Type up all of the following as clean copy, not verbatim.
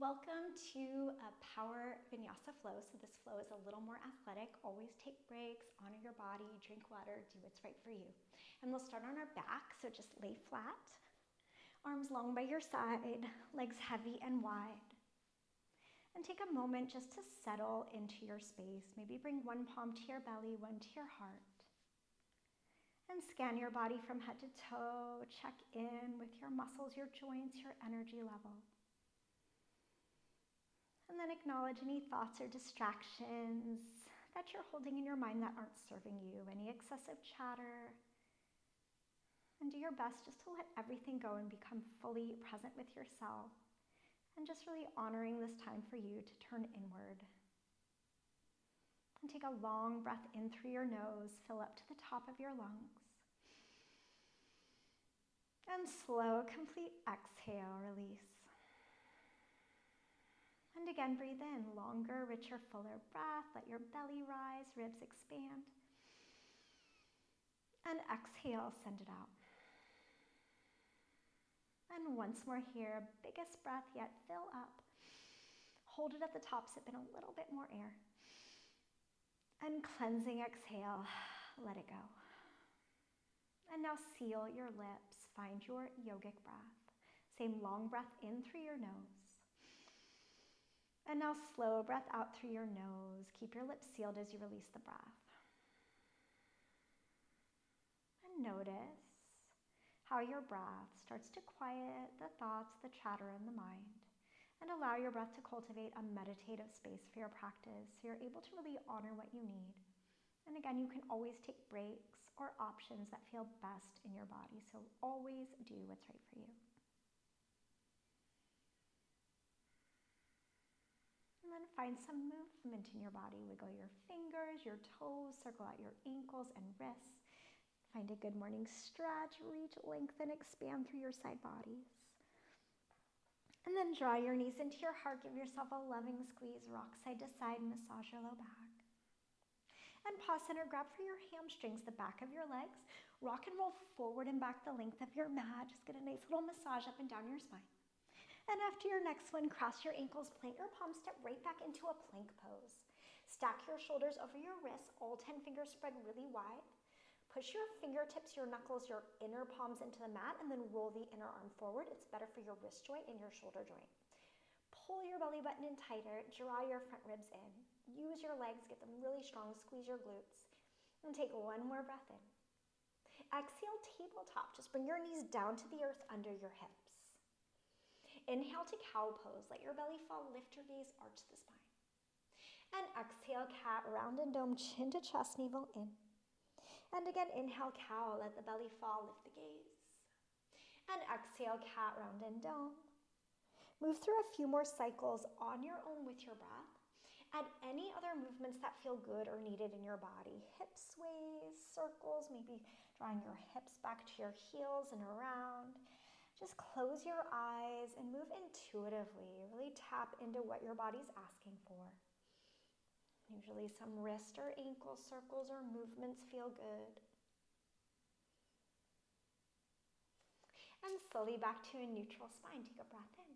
Welcome to a power Vinyasa flow. So this flow is a little more athletic. Always take breaks, honor your body, drink water, do what's right for you. And we'll start on our back. So just lay flat, arms long by your side, legs heavy and wide. And take a moment just to settle into your space. Maybe bring one palm to your belly, one to your heart. And scan your body from head to toe. Check in with your muscles, your joints, your energy level. And then acknowledge any thoughts or distractions that you're holding in your mind that aren't serving you, any excessive chatter. And do your best just to let everything go and become fully present with yourself. And just really honoring this time for you to turn inward. And take a long breath in through your nose, fill up to the top of your lungs. And slow, complete exhale, release. And again, breathe in, longer, richer, fuller breath. Let your belly rise, ribs expand. And exhale, send it out. And once more here, biggest breath yet, fill up. Hold it at the top, sip in a little bit more air. And cleansing exhale, let it go. And now seal your lips, find your yogic breath. Same long breath in through your nose. And now slow breath out through your nose. Keep your lips sealed as you release the breath. And notice how your breath starts to quiet the thoughts, the chatter in the mind, and allow your breath to cultivate a meditative space for your practice so you're able to really honor what you need. And again, you can always take breaks or options that feel best in your body. So always do what's right for you. And then find some movement in your body. Wiggle your fingers, your toes, circle out your ankles and wrists. Find a good morning stretch, reach, lengthen, expand through your side bodies. And then draw your knees into your heart, give yourself a loving squeeze, rock side to side, massage your low back. And pause center, grab for your hamstrings, the back of your legs, rock and roll forward and back the length of your mat. Just get a nice little massage up and down your spine. And after your next one, cross your ankles, plant your palms, step right back into a plank pose. Stack your shoulders over your wrists, all 10 fingers spread really wide. Push your fingertips, your knuckles, your inner palms into the mat, and then roll the inner arm forward. It's better for your wrist joint and your shoulder joint. Pull your belly button in tighter, draw your front ribs in. Use your legs, get them really strong, squeeze your glutes. And take one more breath in. Exhale, tabletop. Just bring your knees down to the earth under your hips. Inhale to cow pose. Let your belly fall, lift your gaze, arch the spine. And exhale, cat, round and dome, chin to chest, navel in. And again, inhale, cow, let the belly fall, lift the gaze. And exhale, cat, round and dome. Move through a few more cycles on your own with your breath. Add any other movements that feel good or needed in your body. Hip sways, circles, maybe drawing your hips back to your heels and around. Just close your eyes and move intuitively. Really tap into what your body's asking for. Usually some wrist or ankle circles or movements feel good. And slowly back to a neutral spine. Take a breath in.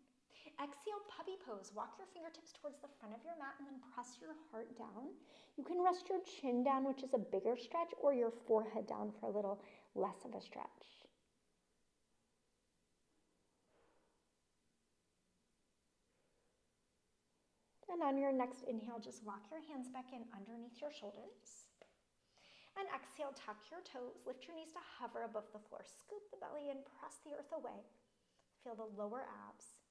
Exhale, puppy pose. Walk your fingertips towards the front of your mat and then press your heart down. You can rest your chin down, which is a bigger stretch, or your forehead down for a little less of a stretch. And on your next inhale, just walk your hands back in underneath your shoulders. And exhale, tuck your toes, lift your knees to hover above the floor. Scoop the belly in, press the earth away. Feel the lower abs.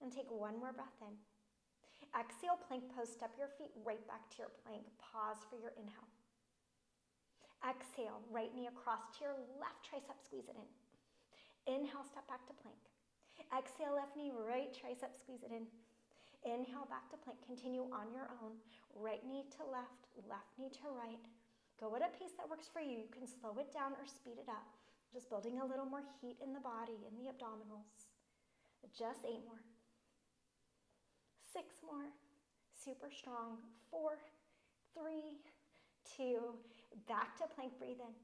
And take one more breath in. Exhale, plank pose, step your feet right back to your plank. Pause for your inhale. Exhale, right knee across to your left tricep, squeeze it in. Inhale, step back to plank. Exhale, left knee, right tricep, squeeze it in. Inhale, back to plank. Continue on your own. Right knee to left knee to right. Go at a pace that works for you. You can slow it down or speed it up. Just building a little more heat in the body, in the abdominals. Just 8 more. 6 more. Super strong. 4, 3, 2. Back to plank, breathe in.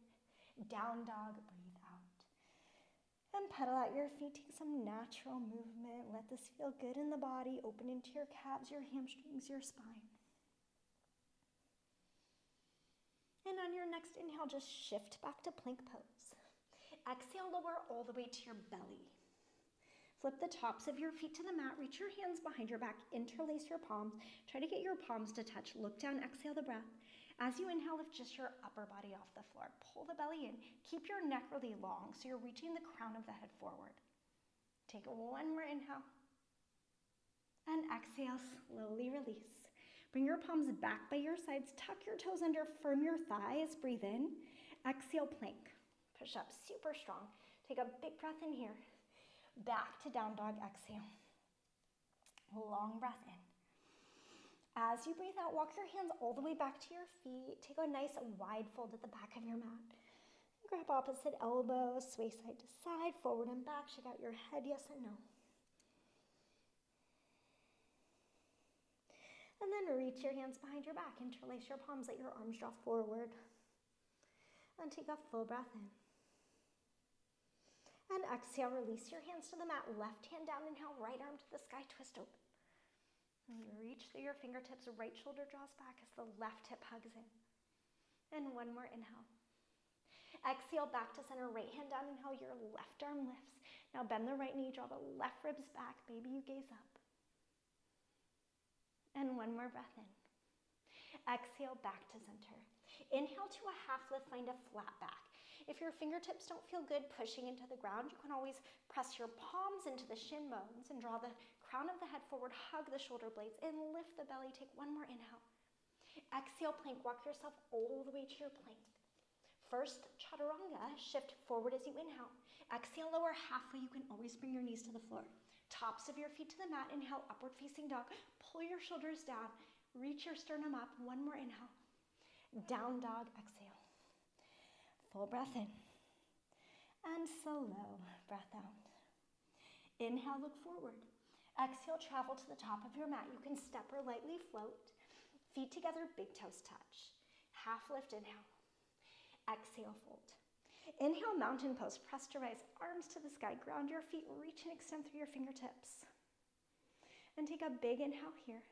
Down dog, breathe out. And pedal out your feet, take some natural movement. Let this feel good in the body. Open into your calves, your hamstrings, your spine. And on your next inhale, just shift back to plank pose. Exhale, lower all the way to your belly. Flip the tops of your feet to the mat. Reach your hands behind your back. Interlace your palms. Try to get your palms to touch. Look down, exhale the breath. As you inhale, lift just your upper body off the floor. Pull the belly in. Keep your neck really long so you're reaching the crown of the head forward. Take one more inhale. And exhale, slowly release. Bring your palms back by your sides. Tuck your toes under, firm your thighs. Breathe in. Exhale, plank. Push up super strong. Take a big breath in here. Back to down dog, exhale. Long breath in. As you breathe out, walk your hands all the way back to your feet. Take a nice wide fold at the back of your mat. Grab opposite elbow, sway side to side, forward and back. Shake out your head, yes and no. And then reach your hands behind your back. Interlace your palms, let your arms draw forward. And take a full breath in. And exhale, release your hands to the mat. Left hand down, inhale, right arm to the sky, twist open. And reach through your fingertips, right shoulder draws back as the left hip hugs in. And one more inhale. Exhale, back to center, right hand down, inhale, your left arm lifts. Now bend the right knee, draw the left ribs back, maybe you gaze up. And one more breath in. Exhale, back to center. Inhale to a half lift, find a flat back. If your fingertips don't feel good pushing into the ground, you can always press your palms into the shin bones and draw the crown of the head forward, hug the shoulder blades in, lift the belly, take one more inhale. Exhale, plank, walk yourself all the way to your plank. First, chaturanga, shift forward as you inhale. Exhale, lower halfway, you can always bring your knees to the floor. Tops of your feet to the mat, inhale, upward facing dog. Pull your shoulders down, reach your sternum up, one more inhale. Down dog, exhale. Full breath in. And slow breath out. Inhale, look forward. Exhale, travel to the top of your mat. You can step or lightly float. Feet together, big toes touch. Half lift, inhale. Exhale, fold. Inhale, mountain pose. Press to rise, arms to the sky. Ground your feet, reach and extend through your fingertips. And take a big inhale here.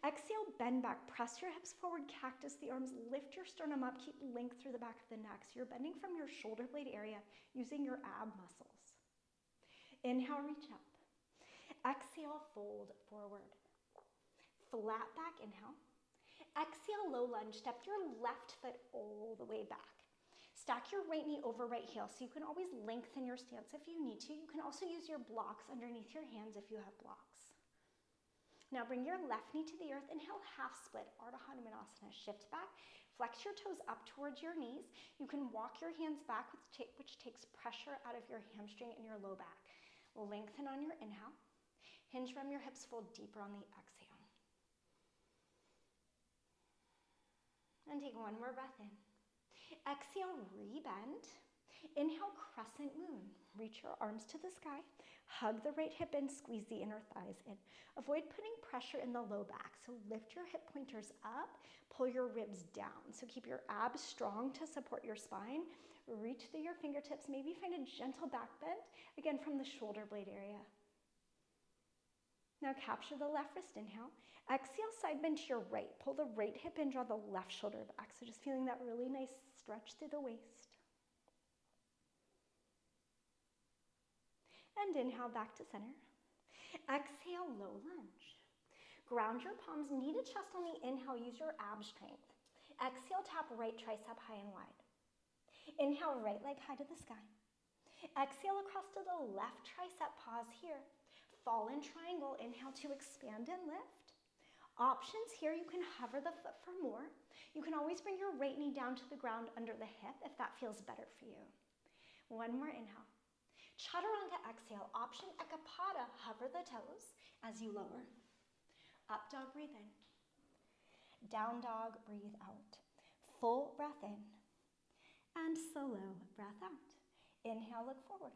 Exhale, bend back. Press your hips forward, cactus the arms. Lift your sternum up. Keep length through the back of the neck. So you're bending from your shoulder blade area using your ab muscles. Inhale, reach up. Exhale, fold forward. Flat back, inhale. Exhale, low lunge. Step your left foot all the way back. Stack your right knee over right heel, so you can always lengthen your stance if you need to. You can also use your blocks underneath your hands if you have blocks. Now bring your left knee to the earth. Inhale, half split, Ardha Hanumanasana. Shift back, flex your toes up towards your knees. You can walk your hands back, which takes pressure out of your hamstring and your low back. Lengthen on your inhale. Hinge from your hips, fold deeper on the exhale. And take one more breath in. Exhale, rebend. Inhale, crescent moon. Reach your arms to the sky. Hug the right hip in, squeeze the inner thighs in. Avoid putting pressure in the low back. So lift your hip pointers up, pull your ribs down. So keep your abs strong to support your spine. Reach through your fingertips. Maybe find a gentle back bend, again from the shoulder blade area. Now capture the left wrist, inhale. Exhale, side bend to your right. Pull the right hip in, draw the left shoulder back. So just feeling that really nice stretch through the waist. And inhale, back to center. Exhale, low lunge. Ground your palms, knee to chest on the inhale, use your ab strength. Exhale, tap right tricep high and wide. Inhale, right leg high to the sky. Exhale, across to the left tricep, pause here. Fall in triangle, inhale to expand and lift. Options here, you can hover the foot for more. You can always bring your right knee down to the ground under the hip if that feels better for you. One more inhale. Chaturanga, exhale. Option Ekapada, hover the toes as you lower. Up dog, breathe in. Down dog, breathe out. Full breath in. And slow breath out. Inhale, look forward.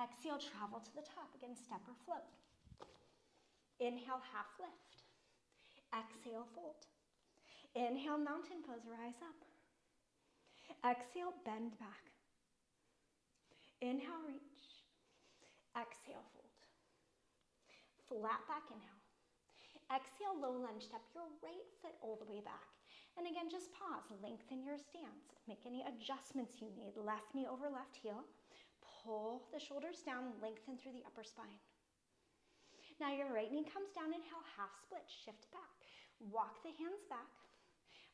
Exhale, travel to the top. Again, step or float. Inhale, half lift. Exhale, fold. Inhale, mountain pose, rise up. Exhale, bend back. Inhale, reach. Exhale, fold. Flat back, inhale. Exhale, low lunge, step your right foot all the way back. And again, just pause, lengthen your stance. Make any adjustments you need. Left knee over left heel. Pull the shoulders down, lengthen through the upper spine. Now your right knee comes down, inhale, half split, shift back. Walk the hands back.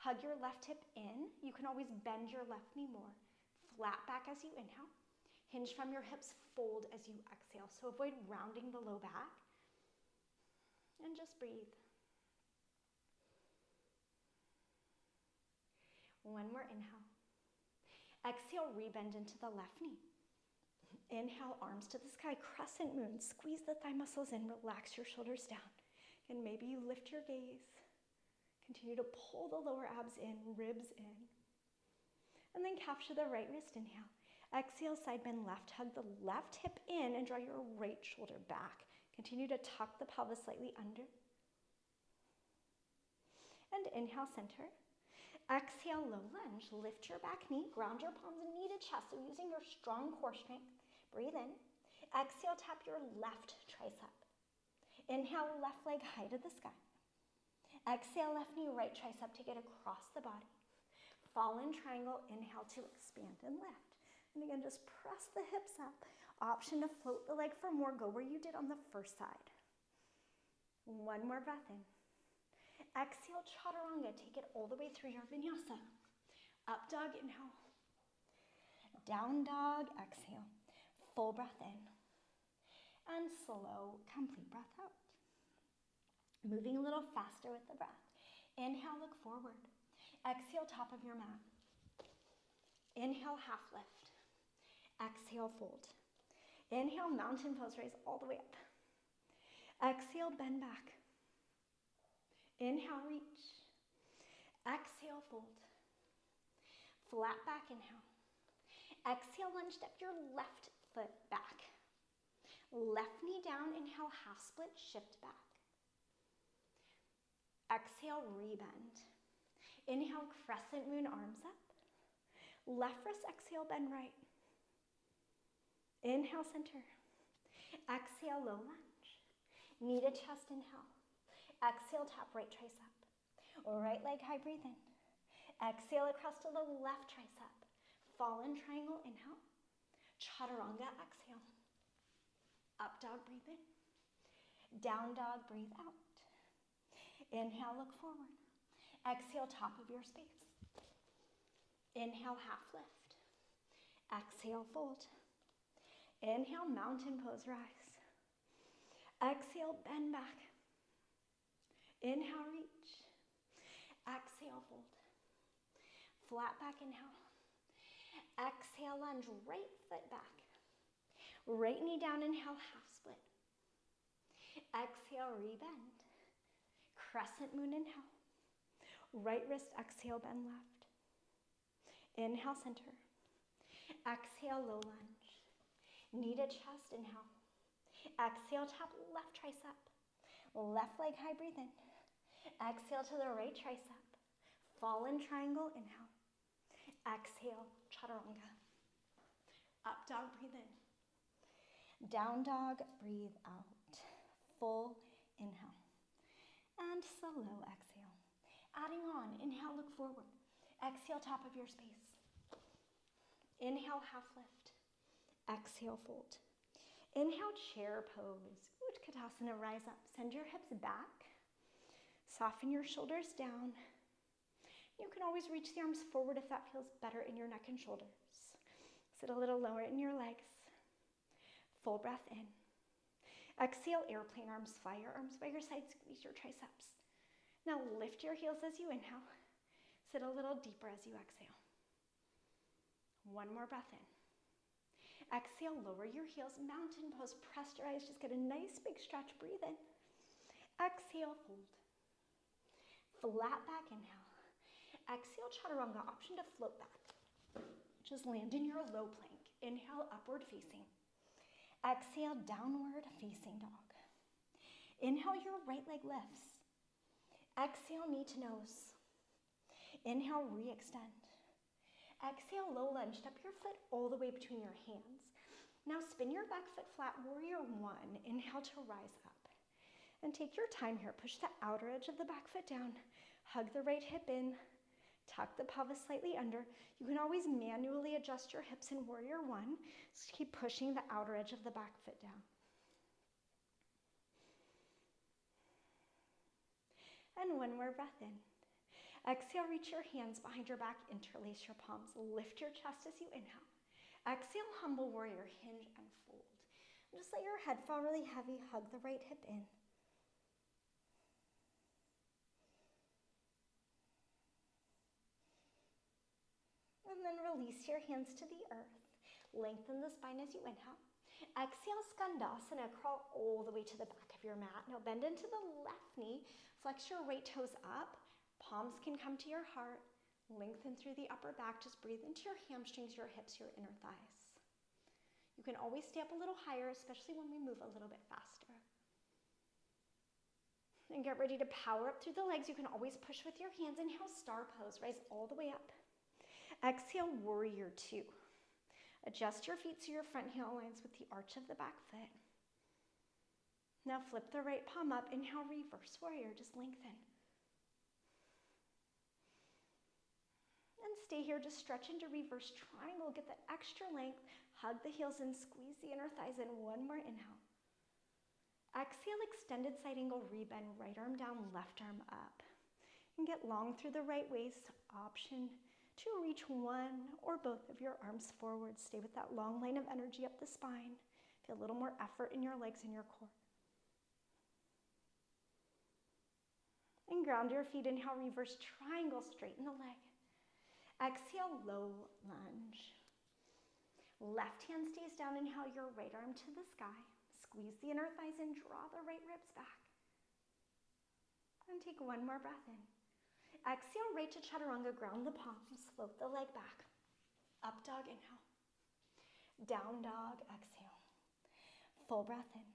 Hug your left hip in. You can always bend your left knee more. Flat back as you inhale. Hinge from your hips, fold as you exhale. So avoid rounding the low back. And just breathe. One more inhale. Exhale, rebend into the left knee. Inhale, arms to the sky, crescent moon. Squeeze the thigh muscles in, relax your shoulders down. And maybe you lift your gaze. Continue to pull the lower abs in, ribs in. And then capture the right wrist, inhale. Exhale, side bend left. Hug the left hip in and draw your right shoulder back. Continue to tuck the pelvis slightly under. And inhale, center. Exhale, low lunge. Lift your back knee. Ground your palms and knee to chest. So using your strong core strength. Breathe in. Exhale, tap your left tricep. Inhale, left leg high to the sky. Exhale, left knee, right tricep to get across the body. Fall in triangle. Inhale to expand and lift. And again, just press the hips up. Option to float the leg for more. Go where you did on the first side. One more breath in. Exhale, chaturanga. Take it all the way through your vinyasa. Up dog, inhale. Down dog, exhale. Full breath in. And slow, complete breath out. Moving a little faster with the breath. Inhale, look forward. Exhale, top of your mat. Inhale, half lift. Exhale, fold. Inhale, mountain pose, raise all the way up. Exhale, bend back. Inhale, reach. Exhale, fold. Flat back, inhale. Exhale, lunge, step your left foot back. Left knee down, inhale, half split, shift back. Exhale, rebend. Inhale, crescent moon, arms up. Left wrist, exhale, bend right. Inhale, center. Exhale, low lunge. Knee to chest, inhale. Exhale, tap right tricep. Right leg high, breathe in. Exhale across to the left tricep. Fall in triangle, inhale. Chaturanga, exhale. Up dog, breathe in. Down dog, breathe out. Inhale, look forward. Exhale, top of your space. Inhale, half lift. Exhale, fold. Inhale, mountain pose, rise. Exhale, bend back. Inhale, reach. Exhale, fold. Flat back, inhale. Exhale, lunge, right foot back. Right knee down, inhale, half split. Exhale, rebend. Crescent moon, inhale. Right wrist, exhale, bend left. Inhale, center. Exhale, low lunge. Knee to chest, inhale. Exhale, tap left tricep. Left leg high, breathe in. Exhale to the right tricep. Fall in triangle, inhale. Exhale, chaturanga. Up dog, breathe in. Down dog, breathe out. Full inhale. And slow exhale. Adding on, inhale, look forward. Exhale, top of your space. Inhale, half lift. Exhale, fold. Inhale, chair pose. Utkatasana, rise up. Send your hips back. Soften your shoulders down. You can always reach the arms forward if that feels better in your neck and shoulders. Sit a little lower in your legs. Full breath in. Exhale, airplane arms, fly your arms by your side, squeeze your triceps. Now lift your heels as you inhale. Sit a little deeper as you exhale. One more breath in. Exhale, lower your heels, mountain pose, press your eyes, just get a nice big stretch, breathe in. Exhale, fold. Flat back, inhale. Exhale, chaturanga, option to float back. Just land in your low plank. Inhale, upward facing. Exhale, downward facing dog. Inhale, your right leg lifts. Exhale, knee to nose. Inhale, re-extend. Exhale, low lunge. Step your foot all the way between your hands. Now spin your back foot flat, warrior one. Inhale to rise up. And take your time here. Push the outer edge of the back foot down. Hug the right hip in. Tuck the pelvis slightly under. You can always manually adjust your hips in warrior one. So keep pushing the outer edge of the back foot down. And one more breath in. Exhale, reach your hands behind your back, interlace your palms. Lift your chest as you inhale. Exhale, humble warrior, hinge and fold. Just let your head fall really heavy. Hug the right hip in. And then release your hands to the earth. Lengthen the spine as you inhale. Exhale, Skandasana, crawl all the way to the back of your mat. Now bend into the left knee, flex your right toes up. Palms can come to your heart. Lengthen through the upper back. Just breathe into your hamstrings, your hips, your inner thighs. You can always stay up a little higher, especially when we move a little bit faster. And get ready to power up through the legs. You can always push with your hands. Inhale, star pose. Rise all the way up. Exhale, warrior two. Adjust your feet so your front heel aligns with the arch of the back foot. Now flip the right palm up. Inhale, reverse warrior. Just lengthen. And stay here. Just stretch into reverse triangle. Get that extra length. Hug the heels and squeeze the inner thighs in. One more inhale. Exhale, extended side angle, rebend. Right arm down, left arm up. And get long through the right waist. Option to reach one or both of your arms forward. Stay with that long line of energy up the spine. Feel a little more effort in your legs and your core. And ground your feet. Inhale, reverse triangle, straighten the leg. Exhale, low lunge. Left hand stays down. Inhale, your right arm to the sky. Squeeze the inner thighs and draw the right ribs back. And take one more breath in. Exhale, right to chaturanga, ground the palms, float the leg back. Up dog, inhale. Down dog, exhale. Full breath in.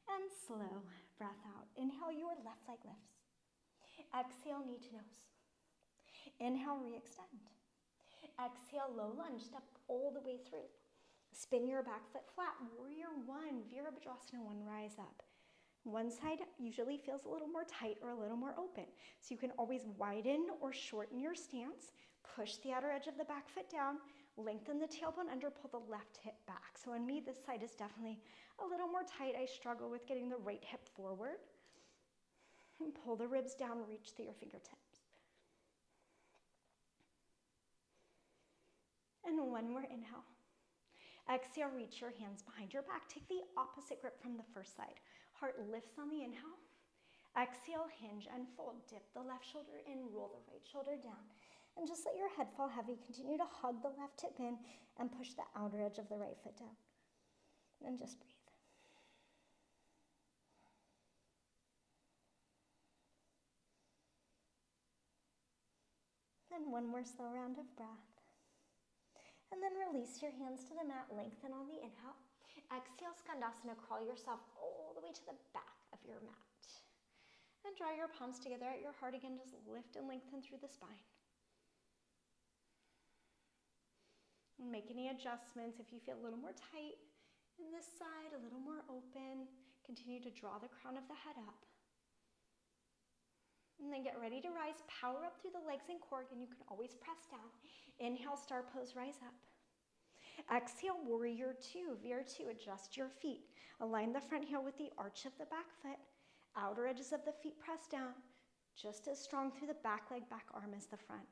And slow breath out. Inhale, your left leg lifts. Exhale, knee to nose. Inhale, re-extend. Exhale, low lunge, step all the way through. Spin your back foot flat, warrior one, Virabhadrasana one, rise up. One side usually feels a little more tight or a little more open. So you can always widen or shorten your stance, push the outer edge of the back foot down, lengthen the tailbone under, pull the left hip back. So on me, this side is definitely a little more tight. I struggle with getting the right hip forward. And pull the ribs down, reach through your fingertips. And one more inhale. Exhale, reach your hands behind your back. Take the opposite grip from the first side. Heart lifts on the inhale. Exhale, hinge and fold. Dip the left shoulder in, roll the right shoulder down. And just let your head fall heavy. Continue to hug the left hip in and push the outer edge of the right foot down. And just breathe. And one more slow round of breath. And then release your hands to the mat. Lengthen on the inhale. Exhale, Skandasana, crawl yourself all the way to the back of your mat. And draw your palms together at your heart again. Just lift and lengthen through the spine. And make any adjustments if you feel a little more tight in this side, a little more open. Continue to draw the crown of the head up. And then get ready to rise. Power up through the legs and core. Again, you can always press down. Inhale, star pose, rise up. Exhale, warrior two, veer two, adjust your feet. Align the front heel with the arch of the back foot. Outer edges of the feet press down. Just as strong through the back leg, back arm as the front.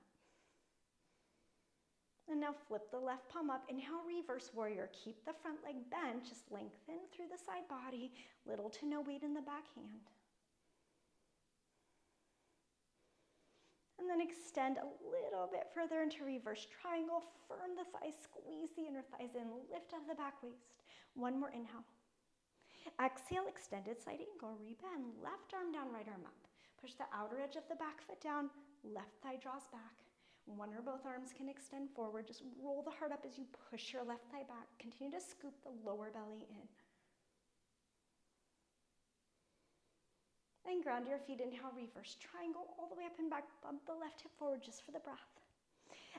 And now flip the left palm up. Inhale, reverse warrior. Keep the front leg bent. Just lengthen through the side body. Little to no weight in the back hand. And then extend a little bit further into reverse triangle. Firm the thighs, squeeze the inner thighs in, lift out the back waist. One more inhale. Exhale, extended side angle, rebend. Left arm down, right arm up. Push the outer edge of the back foot down, left thigh draws back. One or both arms can extend forward. Just roll the heart up as you push your left thigh back. Continue to scoop the lower belly in. And ground your feet. Inhale, reverse triangle all the way up and back. Bump the left hip forward just for the breath.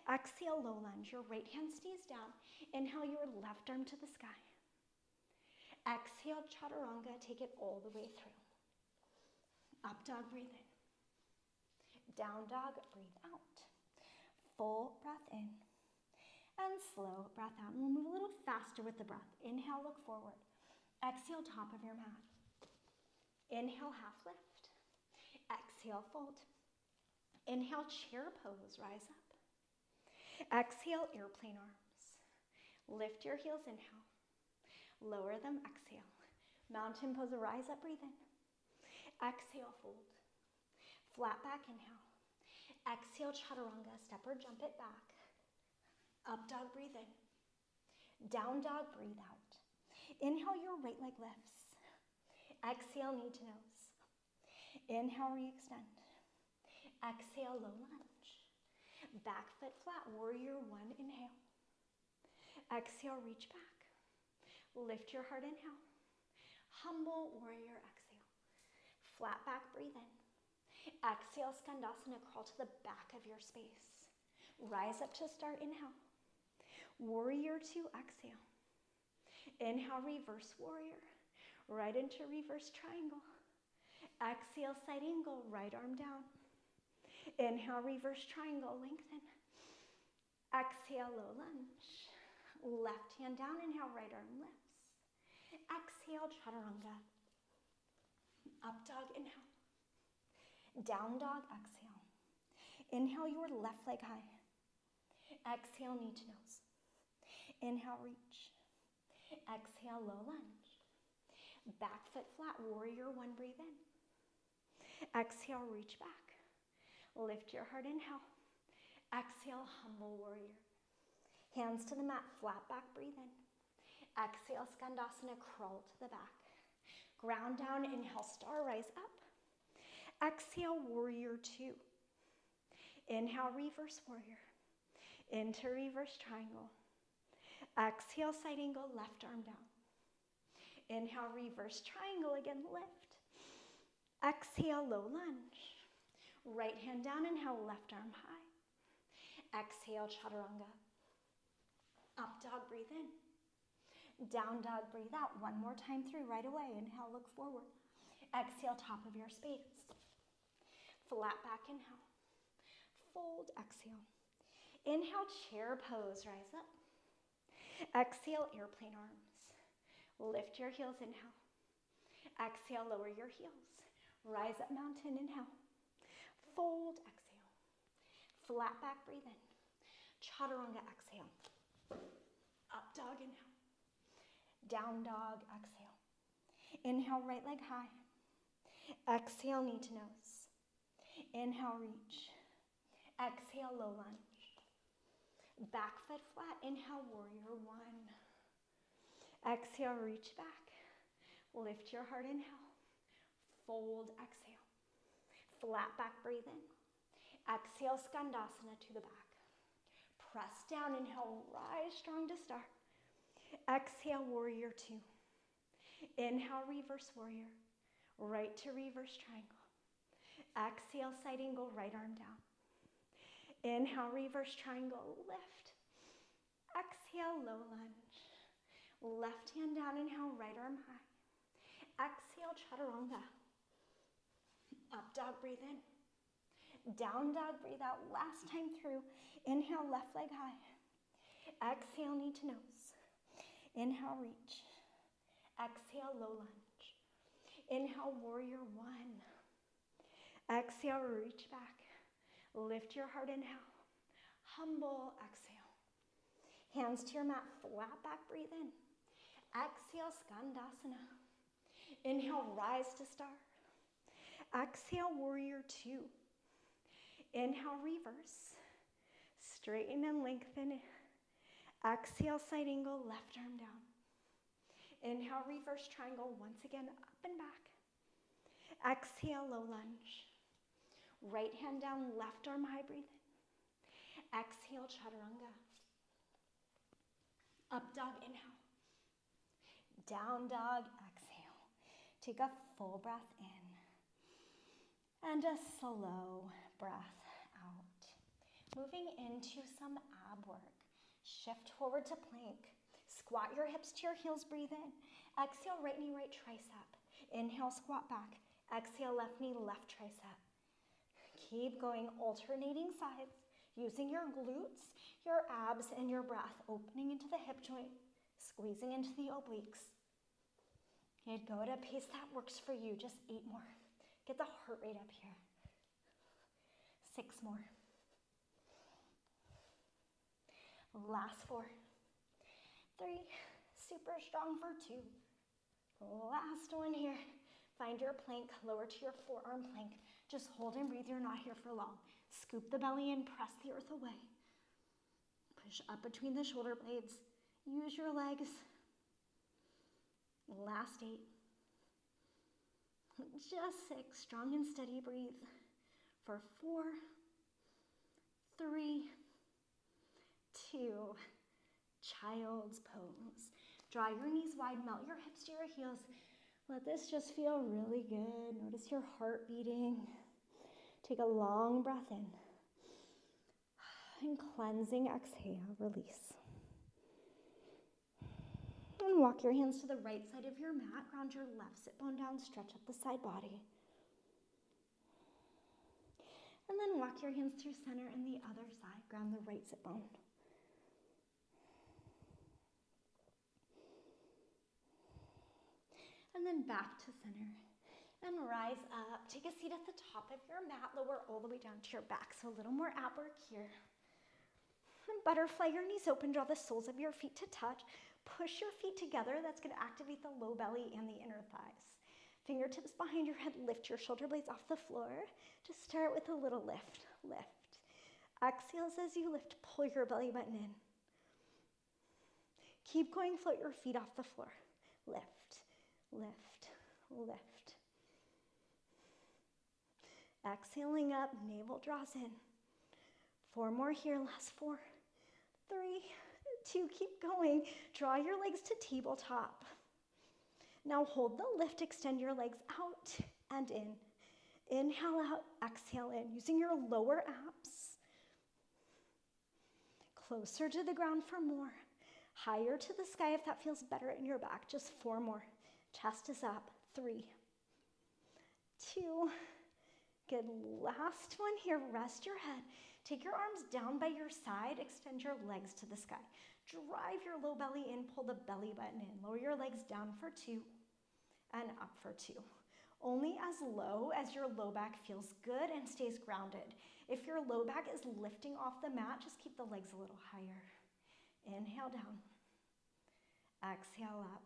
Exhale, low lunge. Your right hand stays down. Inhale your left arm to the sky. Exhale, chaturanga. Take it all the way through. Up dog, breathe in. Down dog, breathe out. Full breath in. And slow breath out. And we'll move a little faster with the breath. Inhale, look forward. Exhale, top of your mat. Inhale, half lift. Exhale, fold. Inhale, chair pose, rise up. Exhale, airplane arms. Lift your heels, inhale. Lower them, exhale. Mountain pose, rise up, breathe in. Exhale, fold. Flat back, inhale. Exhale, chaturanga, step or jump it back. Up dog, breathe in. Down dog, breathe out. Inhale, your right leg lifts. Exhale, knee to nose. Inhale, re-extend. Exhale, low lunge. Back foot flat, warrior one, inhale. Exhale, reach back. Lift your heart, inhale. Humble warrior, exhale. Flat back, breathe in. Exhale, skandasana, crawl to the back of your space. Rise up to start, inhale. Warrior two, exhale. Inhale, reverse warrior. Right into reverse triangle. Exhale, side angle, right arm down. Inhale, reverse triangle, lengthen. Exhale, low lunge. Left hand down, inhale, right arm lifts. Exhale, chaturanga. Up dog, inhale. Down dog, exhale. Inhale, your left leg high. Exhale, knee to nose. Inhale, reach. Exhale, low lunge. Back foot flat, warrior one, breathe in. Exhale, reach back. Lift your heart, inhale. Exhale, humble warrior. Hands to the mat, flat back, breathe in. Exhale, skandasana, crawl to the back. Ground down, inhale, star, rise up. Exhale, warrior two. Inhale, reverse warrior. Into reverse triangle. Exhale, side angle, left arm down. Inhale, reverse triangle, again, lift. Exhale, low lunge. Right hand down, inhale, left arm high. Exhale, chaturanga. Up dog, breathe in. Down dog, breathe out. One more time through, right away. Inhale, look forward. Exhale, top of your space. Flat back, inhale. Fold, exhale. Inhale, chair pose, rise up. Exhale, airplane arms. Lift your heels, inhale. Exhale, lower your heels. Rise up, mountain, inhale. Fold, exhale. Flat back, breathe in. Chaturanga, exhale. Up dog, inhale. Down dog, exhale. Inhale, right leg high. Exhale, knee to nose. Inhale, reach. Exhale, low lunge. Back foot flat, inhale, warrior one. Exhale, reach back. Lift your heart, inhale. Fold, exhale. Flat back, breathe in. Exhale, skandasana to the back. Press down, inhale, rise strong to start. Exhale, warrior two. Inhale, reverse warrior. Right to reverse triangle. Exhale, side angle, right arm down. Inhale, reverse triangle, lift. Exhale, low lunge. Left hand down, inhale, right arm high. Exhale, chaturanga. Up dog, breathe in. Down dog, breathe out. Last time through. Inhale, left leg high. Exhale, knee to nose. Inhale, reach. Exhale, low lunge. Inhale, warrior one. Exhale, reach back. Lift your heart, inhale. Humble, exhale. Hands to your mat, flat back, breathe in. Exhale, skandasana. Inhale, rise to start. Exhale, warrior two. Inhale, reverse. Straighten and lengthen. Exhale, side angle, left arm down. Inhale, reverse triangle, once again, up and back. Exhale, low lunge. Right hand down, left arm high, breathe in. Exhale, chaturanga. Up dog, inhale. Down dog, exhale. Take a full breath in. And a slow breath out. Moving into some ab work. Shift forward to plank. Squat your hips to your heels, breathe in. Exhale, right knee, right tricep. Inhale, squat back. Exhale, left knee, left tricep. Keep going, alternating sides, using your glutes, your abs, and your breath, opening into the hip joint, squeezing into the obliques. Okay, go at a pace that works for you, just 8 more. Get the heart rate up here. 6 more. Last 4. 3, super strong for 2. Last one here. Find your plank, lower to your forearm plank. Just hold and breathe, you're not here for long. Scoop the belly in, press the earth away. Push up between the shoulder blades. Use your legs. Last 8. Just 6, strong and steady, breathe. For 4, 3, 2, child's pose. Draw your knees wide, melt your hips to your heels. Let this just feel really good. Notice your heart beating. Take a long breath in. And cleansing exhale, release. And walk your hands to the right side of your mat. Ground your left sit bone down, stretch up the side body. And then walk your hands through center and the other side. Ground the right sit bone. And then back to center. And rise up. Take a seat at the top of your mat. Lower all the way down to your back. So a little more ab work here. And butterfly your knees open. Draw the soles of your feet to touch. Push your feet together. That's going to activate the low belly and the inner thighs. Fingertips behind your head. Lift your shoulder blades off the floor. Just start with a little lift. Lift. Exhales as you lift. Pull your belly button in. Keep going. Float your feet off the floor. Lift. Lift. Lift. Exhaling up, navel draws in. 4 more here, last 4, 3, 2, keep going. Draw your legs to tabletop. Now hold the lift, extend your legs out and in. Inhale out, exhale in, using your lower abs. Closer to the ground for more. Higher to the sky if that feels better in your back. Just 4 more. Chest is up. 3, 2, good. Last one here. Rest your head. Take your arms down by your side. Extend your legs to the sky. Drive your low belly in. Pull the belly button in. Lower your legs down for 2 and up for 2. Only as low as your low back feels good and stays grounded. If your low back is lifting off the mat, just keep the legs a little higher. Inhale down. Exhale up.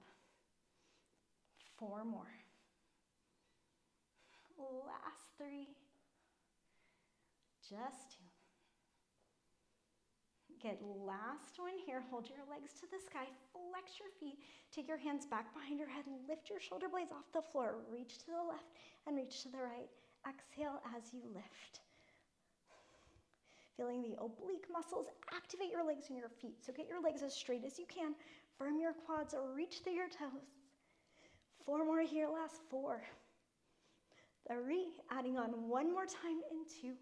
4 more. Last 3. Just 2. Good. Last one here. Hold your legs to the sky. Flex your feet. Take your hands back behind your head. Lift your shoulder blades off the floor. Reach to the left and reach to the right. Exhale as you lift. Feeling the oblique muscles. Activate your legs and your feet. So get your legs as straight as you can. Firm your quads or reach through your toes. 4 more here. Last 4. 3. Adding on 1 more time in 2.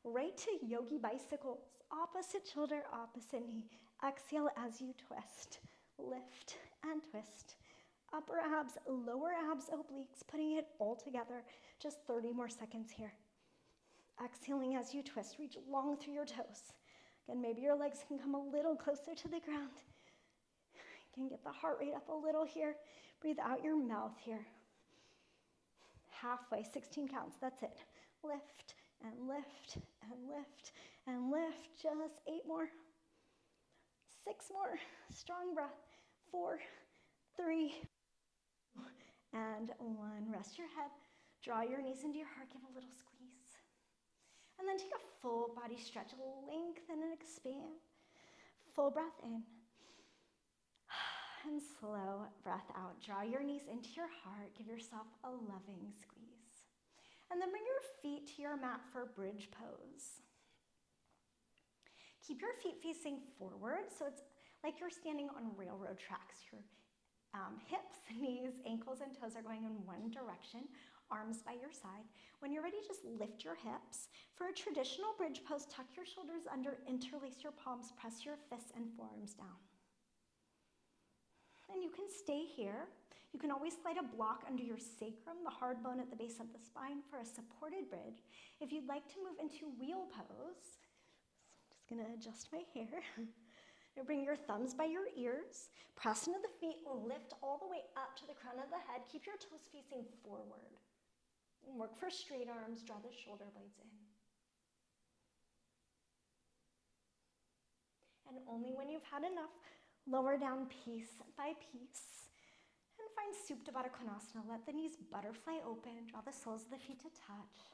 Right to yogi bicycles. Opposite shoulder, opposite knee. Exhale as you twist. Lift and twist. Upper abs, lower abs, obliques. Putting it all together. Just 30 more seconds here. Exhaling as you twist. Reach long through your toes. Again, maybe your legs can come a little closer to the ground. You can get the heart rate up a little here. Breathe out your mouth here. Halfway, 16 counts, that's it. Lift and lift and lift and lift. Just 8 more. 6 more. Strong breath. 4, 3, and 1. Rest your head. Draw your knees into your heart. Give a little squeeze. And then take a full body stretch. Lengthen and expand. Full breath in. And slow breath out. Draw your knees into your heart. Give yourself a loving squeeze. And then bring your feet to your mat for bridge pose. Keep your feet facing forward, so it's like you're standing on railroad tracks. Your hips, knees, ankles, and toes are going in one direction. arms by your side. When you're ready, just lift your hips. For a traditional bridge pose, tuck your shoulders under, interlace your palms, press your fists and forearms down. And you can stay here. You can always slide a block under your sacrum, the hard bone at the base of the spine, for a supported bridge. If you'd like to move into wheel pose, I'm just gonna adjust my hair. Now bring your thumbs by your ears, press into the feet, lift all the way up to the crown of the head. Keep your toes facing forward. And work for straight arms, draw the shoulder blades in. And only when you've had enough, lower down piece by piece. And find Supta Baddha Konasana. Let the knees butterfly open. Draw the soles of the feet to touch.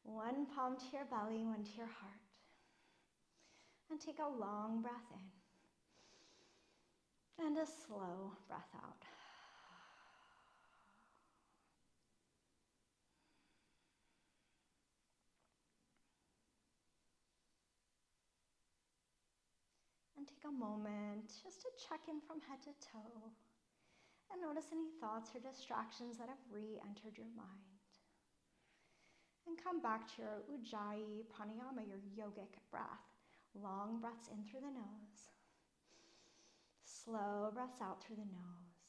One palm to your belly, one to your heart. And take a long breath in. And a slow breath out. And take a moment just to check in from head to toe. And notice any thoughts or distractions that have re-entered your mind. And come back to your Ujjayi Pranayama, your yogic breath. Long breaths in through the nose. Slow breaths out through the nose.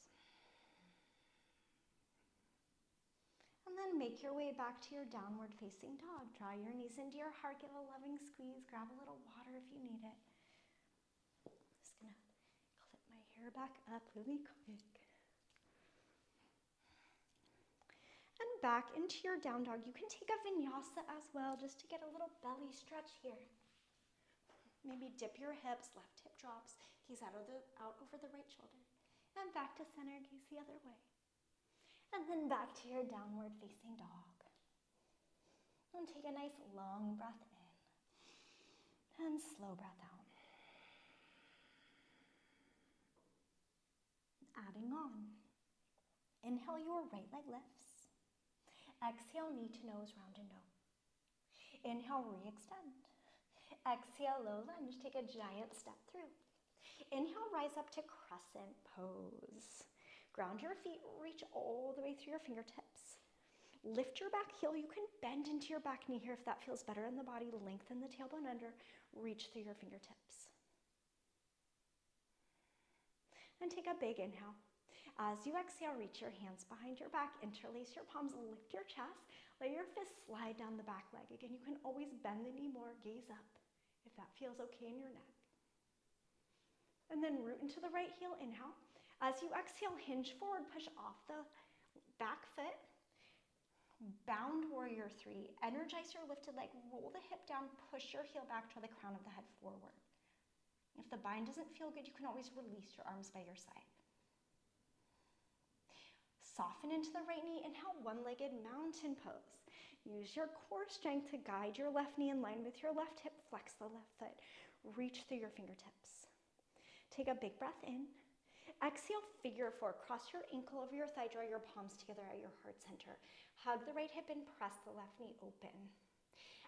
And then make your way back to your downward facing dog. Draw your knees into your heart, give a loving squeeze, grab a little water if you need it. Just gonna clip my hair back up really quick. And back into your down dog. You can take a vinyasa as well, just to get a little belly stretch here. Maybe dip your hips, left hip drops, gaze out over the right shoulder. And back to center, gaze the other way. And then back to your downward facing dog. And take a nice long breath in. And slow breath out. Adding on. Inhale, your right leg lifts. Exhale, knee to nose, round and no. Inhale, re-extend. Exhale, low lunge, take a giant step through. Inhale, rise up to crescent pose. Ground your feet, reach all the way through your fingertips. Lift your back heel. You can bend into your back knee here if that feels better in the body. Lengthen the tailbone under, reach through your fingertips. And take a big inhale. As you exhale, reach your hands behind your back, interlace your palms, lift your chest, let your fists slide down the back leg. Again, you can always bend the knee more, gaze up, if that feels okay in your neck. And then root into the right heel, inhale. As you exhale, hinge forward, push off the back foot, bound warrior three, energize your lifted leg, roll the hip down, push your heel back, draw the crown of the head forward. If the bind doesn't feel good, you can always release your arms by your side. Soften into the right knee, inhale, one-legged mountain pose. Use your core strength to guide your left knee in line with your left hip, flex the left foot, reach through your fingertips. Take a big breath in. Exhale, figure four, cross your ankle over your thigh, draw your palms together at your heart center. Hug the right hip and press the left knee open.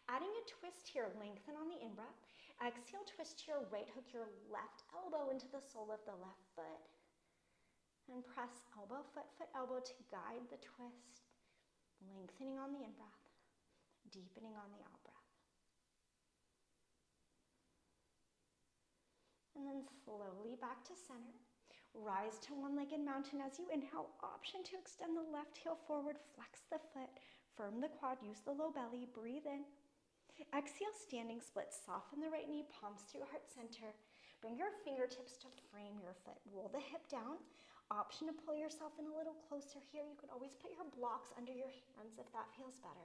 Adding a twist here, lengthen on the in-breath. Exhale, twist to your right, hook your left elbow into the sole of the left foot. And press elbow, foot, elbow to guide the twist, lengthening on the in-breath, deepening on the out-breath. And then slowly back to center. Rise to one-legged mountain as you inhale. Option to extend the left heel forward, flex the foot, firm the quad, use the low belly, breathe in. Exhale, standing split, soften the right knee, palms through heart center. Bring your fingertips to frame your foot. Roll the hip down. Option to pull yourself in a little closer here. You could always put your blocks under your hands if that feels better.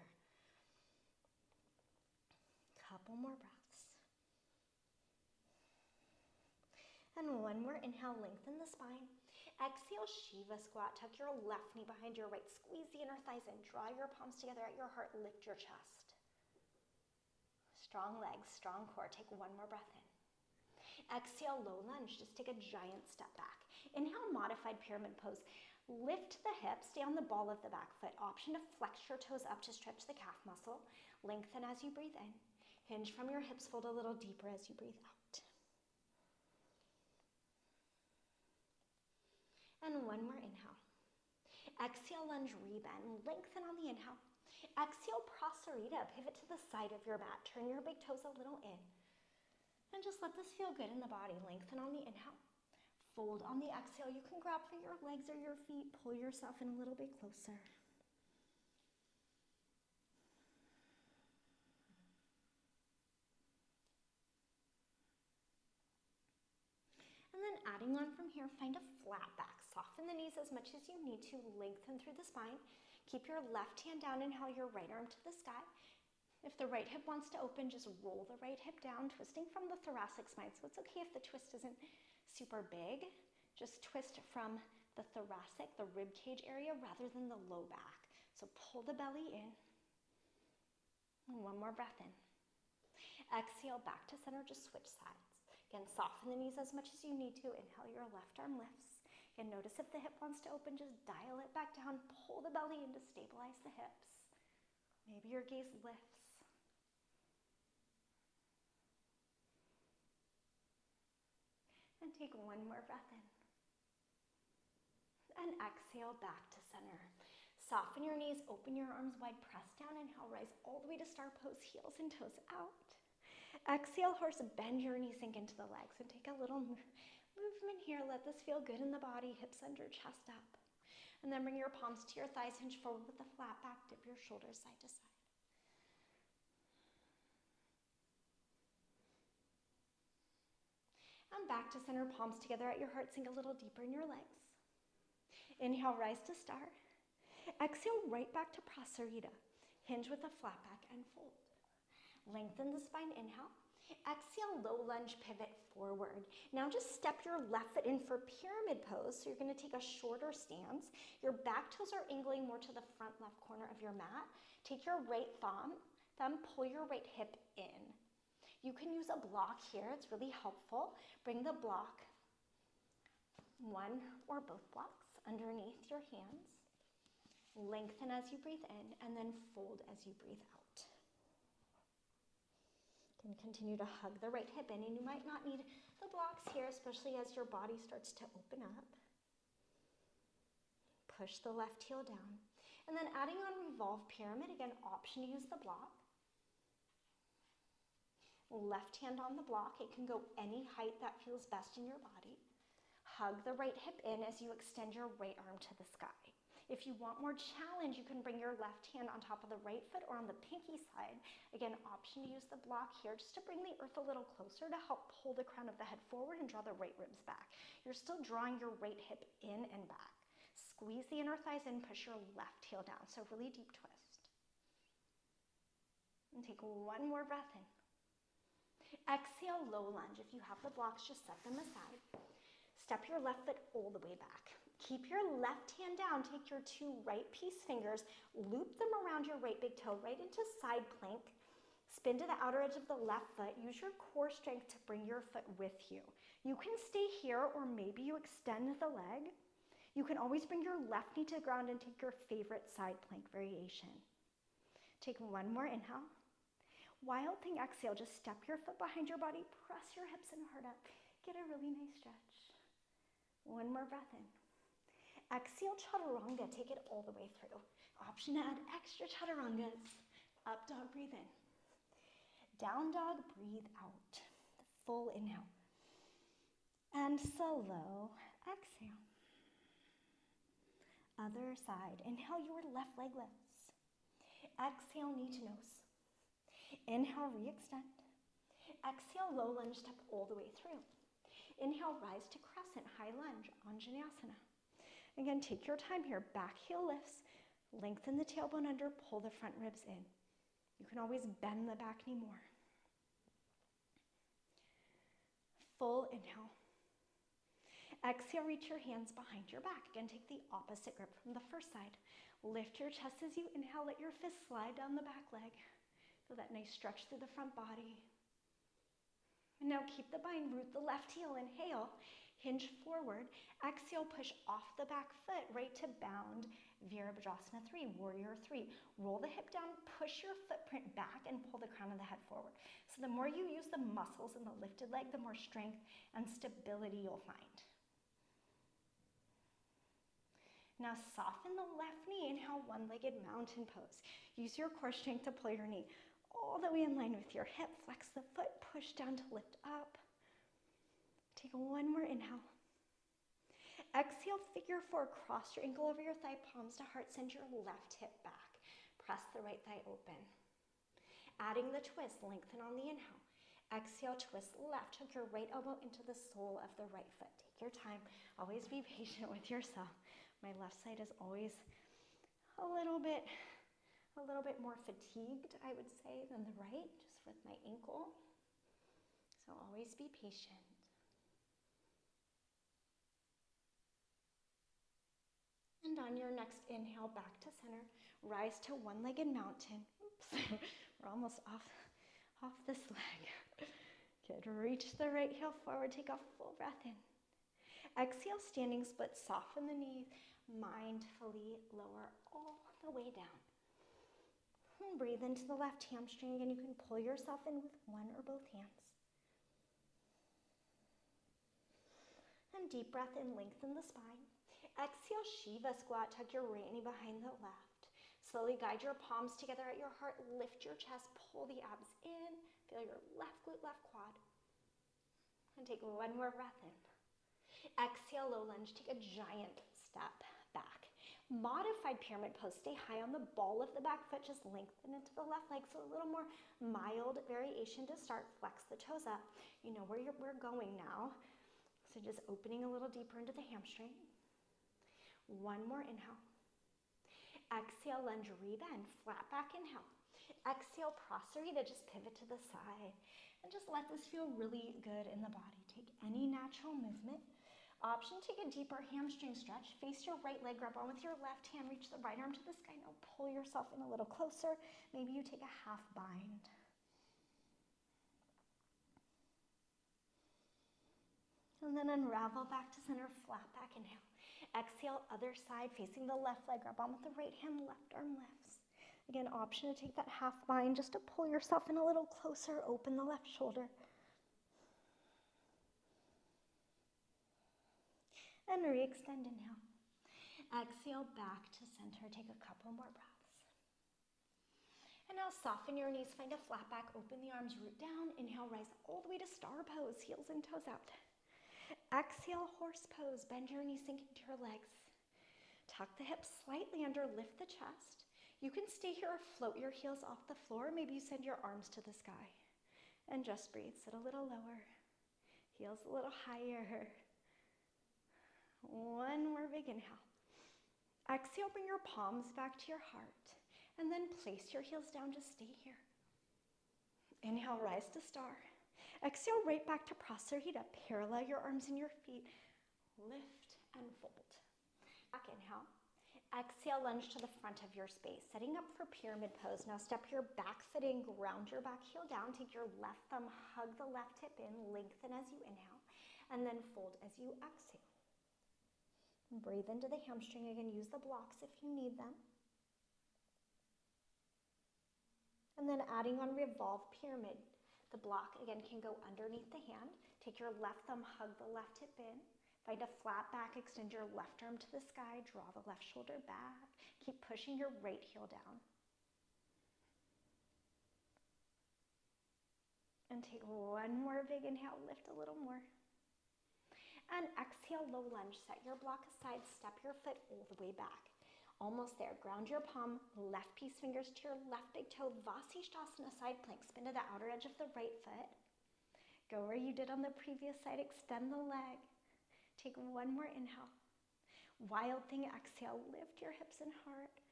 Couple more breaths. And one more inhale, lengthen the spine. Exhale, Shiva squat. Tuck your left knee behind your right. Squeeze the inner thighs in. Draw your palms together at your heart. Lift your chest. Strong legs, strong core. Take one more breath in. Exhale, low lunge. Just take a giant step back. Inhale, modified pyramid pose. Lift the hips, stay on the ball of the back foot. Option to flex your toes up to stretch the calf muscle. Lengthen as you breathe in. Hinge from your hips, fold a little deeper as you breathe out. And one more inhale. Exhale, lunge, rebend. Lengthen on the inhale. Exhale, prasarita. Pivot to the side of your mat. Turn your big toes a little in. And just let this feel good in the body. Lengthen on the inhale. Fold on the exhale. You can grab for your legs or your feet. Pull yourself in a little bit closer. And then adding on from here, find a flat back. Soften the knees as much as you need to. Lengthen through the spine. Keep your left hand down. Inhale your right arm to the sky. If the right hip wants to open, just roll the right hip down, twisting from the thoracic spine. So it's okay if the twist isn't super big. Just twist from the thoracic, the rib cage area, rather than the low back. So pull the belly in. And one more breath in. Exhale, back to center, just switch sides. Again, soften the knees as much as you need to. Inhale, your left arm lifts. Again, notice if the hip wants to open, just dial it back down. Pull the belly in to stabilize the hips. Maybe your gaze lifts. And take one more breath in. And exhale, back to center. Soften your knees, open your arms wide, press down. Inhale, rise all the way to star pose, heels and toes out. Exhale, horse, bend your knees, sink into the legs, and take a little movement here. Let this feel good in the body, hips under, chest up. And then bring your palms to your thighs, hinge forward with a flat back, dip your shoulders side to side. And back to center, palms together at your heart, sink a little deeper in your legs. Inhale, rise to star. Exhale, right back to prasarita. Hinge with a flat back and fold. Lengthen the spine, inhale. Exhale, low lunge, pivot forward. Now just step your left foot in for pyramid pose. So you're gonna take a shorter stance. Your back toes are angling more to the front left corner of your mat. Take your right thumb, pull your right hip in. You can use a block here, it's really helpful. Bring the block, one or both blocks, underneath your hands. Lengthen as you breathe in, and then fold as you breathe out. You can continue to hug the right hip in, and you might not need the blocks here, especially as your body starts to open up. Push the left heel down. And then adding on revolve pyramid, again, option to use the block. Left hand on the block, it can go any height that feels best in your body. Hug the right hip in as you extend your right arm to the sky. If you want more challenge, you can bring your left hand on top of the right foot or on the pinky side. Again, option to use the block here just to bring the earth a little closer to help pull the crown of the head forward and draw the right ribs back. You're still drawing your right hip in and back. Squeeze the inner thighs in, push your left heel down. So really deep twist. And take one more breath in. Exhale, low lunge. If you have the blocks, just set them aside. Step your left foot all the way back. Keep your left hand down. Take your two right peace fingers, loop them around your right big toe, right into side plank. Spin to the outer edge of the left foot. Use your core strength to bring your foot with you. You can stay here, or maybe you extend the leg. You can always bring your left knee to the ground and take your favorite side plank variation. Take one more inhale. Wild thing exhale, just step your foot behind your body, press your hips and heart up. Get a really nice stretch. One more breath in. Exhale, chaturanga, take it all the way through. Option to add extra chaturangas. Up dog, breathe in. Down dog, breathe out. Full inhale. And slow exhale. Other side. Inhale, your left leg lifts. Exhale, knee to nose. Inhale, re-extend. Exhale, low lunge, step all the way through. Inhale, rise to crescent, high lunge, Anjaneyasana. Again, take your time here. Back heel lifts. Lengthen the tailbone under, pull the front ribs in. You can always bend the back knee more. Full inhale. Exhale, reach your hands behind your back. Again, take the opposite grip from the first side. Lift your chest as you inhale. Let your fist slide down the back leg. Feel that nice stretch through the front body. And now keep the bind, root the left heel, inhale, hinge forward. Exhale, push off the back foot, right to bound, Virabhadrasana 3, Warrior 3. Roll the hip down, push your footprint back, and pull the crown of the head forward. So the more you use the muscles in the lifted leg, the more strength and stability you'll find. Now soften the left knee. Inhale, one-legged mountain pose. Use your core strength to pull your knee all the way in line with your hip. Flex the foot, push down to lift up. Take one more inhale. Exhale, figure four. Cross your ankle over your thigh, palms to heart. Send your left hip back. Press the right thigh open. Adding the twist, lengthen on the inhale. Exhale, twist left. Hook your right elbow into the sole of the right foot. Take your time. Always be patient with yourself. My left side is always a little bit more fatigued, I would say, than the right, just with my ankle. So always be patient. And on your next inhale, back to center. Rise to one-legged mountain. Oops, we're almost off this leg. Good, reach the right heel forward, take a full breath in. Exhale, standing split, soften the knees, mindfully lower all the way down. And breathe into the left hamstring. Again, you can pull yourself in with one or both hands. And deep breath in, lengthen the spine. Exhale, Shiva squat, tuck your right knee behind the left. Slowly guide your palms together at your heart, lift your chest, pull the abs in, feel your left glute, left quad. And take one more breath in. Exhale, low lunge, take a giant step back. Modified pyramid pose, stay high on the ball of the back foot, just lengthen into the left leg, so a little more mild variation to start. Flex the toes up. You know where we're going now, so just opening a little deeper into the hamstring. One more inhale. Exhale, lunge, rebend, flat back inhale. Exhale, prasarita, just pivot to the side. And just let this feel really good in the body. Take any natural movement. Option, take a deeper hamstring stretch. Face your right leg, grab on with your left hand, reach the right arm to the sky. Now pull yourself in a little closer. Maybe you take a half bind. And then unravel back to center, flat back inhale. Exhale, other side, facing the left leg, grab on with the right hand, left arm lifts. Again, option to take that half bind just to pull yourself in a little closer, open the left shoulder. And re-extend, inhale. Exhale, back to center, take a couple more breaths. And now soften your knees, find a flat back, open the arms, root down. Inhale, rise all the way to star pose, heels and toes out. Exhale, horse pose, bend your knees, sink into your legs. Tuck the hips slightly under, lift the chest. You can stay here or float your heels off the floor. Maybe you send your arms to the sky. And just breathe, sit a little lower, heels a little higher. One more big inhale. Exhale, bring your palms back to your heart. And then place your heels down, just stay here. Inhale, rise to star. Exhale, right back to prasarita. Parallel your arms and your feet. Lift and fold. Back inhale. Exhale, lunge to the front of your space. Setting up for pyramid pose. Now step your back foot in, ground your back heel down. Take your left thumb, hug the left hip in, lengthen as you inhale, and then fold as you exhale. And breathe into the hamstring. Again, use the blocks if you need them. And then adding on revolve pyramid. The block, again, can go underneath the hand. Take your left thumb, hug the left hip in. Find a flat back, extend your left arm to the sky, draw the left shoulder back. Keep pushing your right heel down. And take one more big inhale, lift a little more. And exhale, low lunge. Set your block aside, step your foot all the way back. Almost there. Ground your palm, left piece fingers to your left big toe. Vasisthasana, side plank. Spin to the outer edge of the right foot. Go where you did on the previous side. Extend the leg. Take one more inhale. Wild thing, exhale. Lift your hips and heart.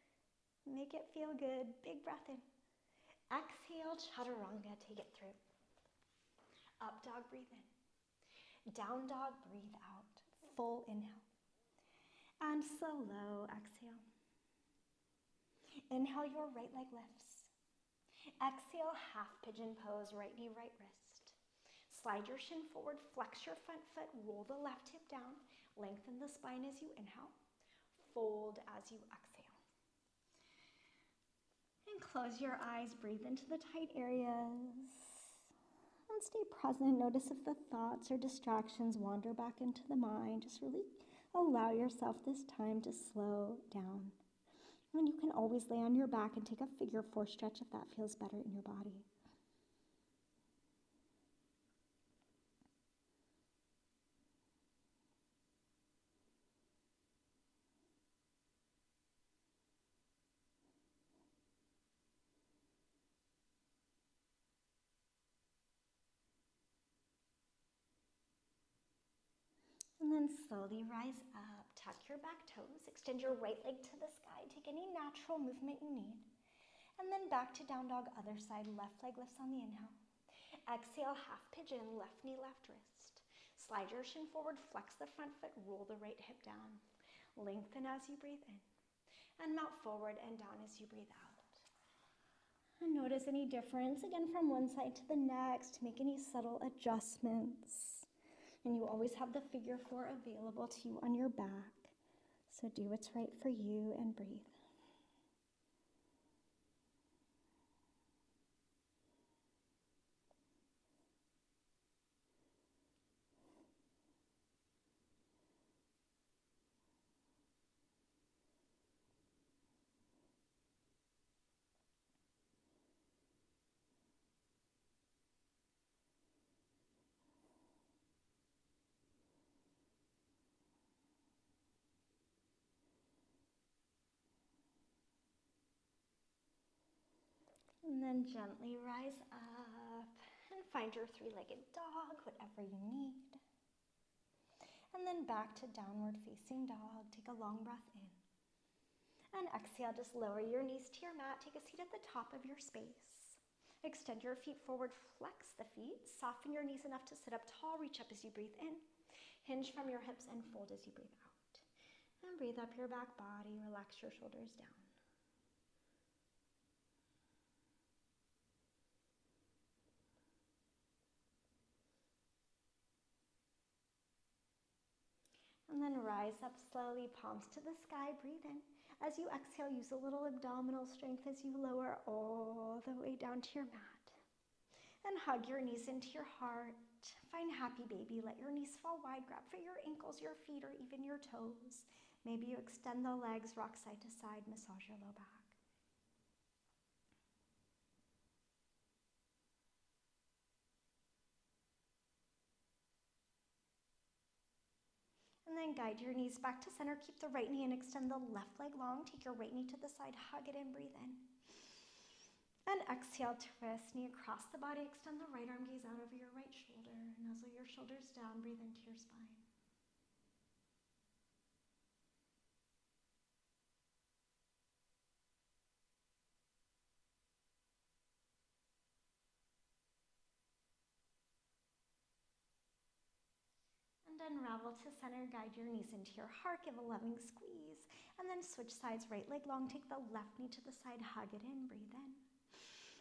Make it feel good. Big breath in. Exhale, chaturanga. Take it through. Up dog, breathe in. Down dog, breathe out. Full inhale. And slow exhale. Inhale, your right leg lifts. Exhale, half pigeon pose, right knee, right wrist. Slide your shin forward, flex your front foot, roll the left hip down, lengthen the spine as you inhale, fold as you exhale. And close your eyes, breathe into the tight areas. And stay present. Notice if the thoughts or distractions wander back into the mind. Just really Allow yourself this time to slow down. And you can always lay on your back and take a figure 4 stretch if that feels better in your body. And then slowly rise up, tuck your back toes, extend your right leg to the sky, take any natural movement you need. And then back to down dog, other side, left leg lifts on the inhale. Exhale, half pigeon, left knee, left wrist. Slide your shin forward, flex the front foot, roll the right hip down. Lengthen as you breathe in. And mount forward and down as you breathe out. And notice any difference, again, from one side to the next. Make any subtle adjustments. And you always have the figure 4 available to you on your back. So do what's right for you and breathe. And then gently rise up and find your 3-legged dog, whatever you need. And then back to downward facing dog. Take a long breath in. And exhale, just lower your knees to your mat. Take a seat at the top of your space. Extend your feet forward, flex the feet. Soften your knees enough to sit up tall. Reach up as you breathe in. Hinge from your hips and fold as you breathe out. And breathe up your back body. Relax your shoulders down. And then rise up slowly, palms to the sky, breathe in. As you exhale, use a little abdominal strength as you lower all the way down to your mat. And hug your knees into your heart. Find happy baby, let your knees fall wide, grab for your ankles, your feet, or even your toes. Maybe you extend the legs, rock side to side, massage your low back. And then guide your knees back to center. Keep the right knee and extend the left leg long. Take your right knee to the side, hug it in, breathe in. And exhale, twist, knee across the body. Extend the right arm, gaze out over your right shoulder. Nuzzle your shoulders down, breathe into your spine. And unravel to center, guide your knees into your heart, give a loving squeeze, and then switch sides, right leg long, take the left knee to the side, hug it in, breathe in.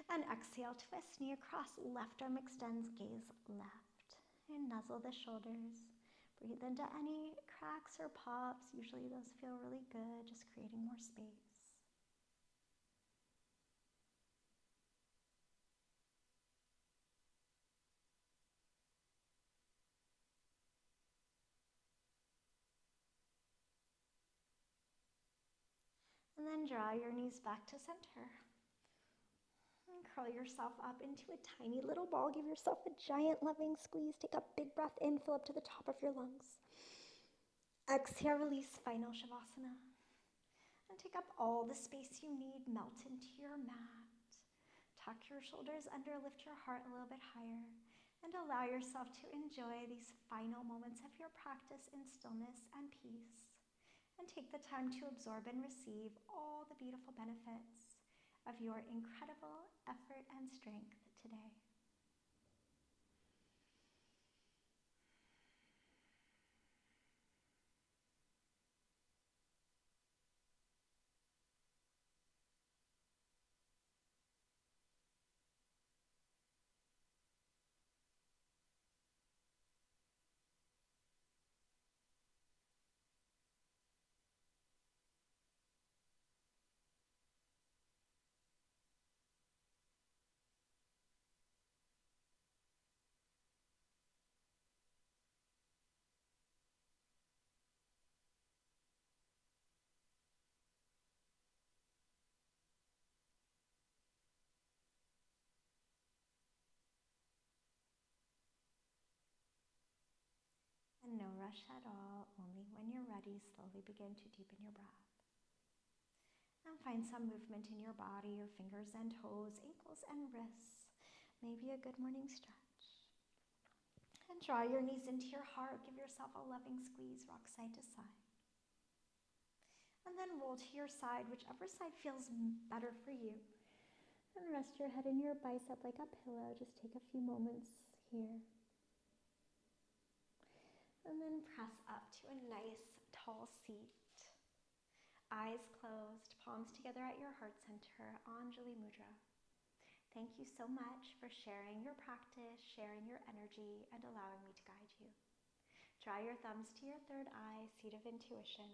And exhale, twist, knee across, left arm extends, gaze left. And nuzzle the shoulders. Breathe into any cracks or pops. Usually those feel really good, just creating more space. And then draw your knees back to center. And curl yourself up into a tiny little ball. Give yourself a giant loving squeeze. Take a big breath in, fill up to the top of your lungs. Exhale, release, final Shavasana. And take up all the space you need, melt into your mat. Tuck your shoulders under, lift your heart a little bit higher, and allow yourself to enjoy these final moments of your practice in stillness and peace. And take the time to absorb and receive all the beautiful benefits of your incredible effort and strength today. no rush at all. Only when you're ready, slowly begin to deepen your breath. And find some movement in your body, your fingers and toes, ankles and wrists. Maybe a good morning stretch. And draw your knees into your heart. Give yourself a loving squeeze, rock side to side. And then roll to your side, whichever side feels better for you. And rest your head in your bicep like a pillow. Just take a few moments here. And then press up to a nice tall seat. Eyes closed, palms together at your heart center, Anjali Mudra. Thank you so much for sharing your practice, sharing your energy, and allowing me to guide you. Draw your thumbs to your third eye, seat of intuition.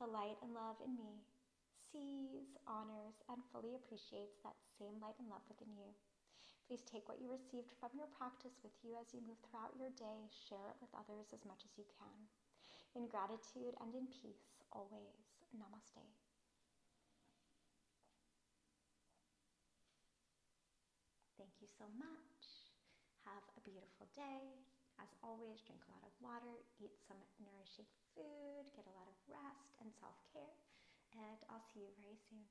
The light and love in me sees, honors, and fully appreciates that same light and love within you. Please take what you received from your practice with you as you move throughout your day. Share it with others as much as you can. In gratitude and in peace, always. Namaste. Thank you so much. Have a beautiful day. As always, drink a lot of water, eat some nourishing food, get a lot of rest and self-care, and I'll see you very soon.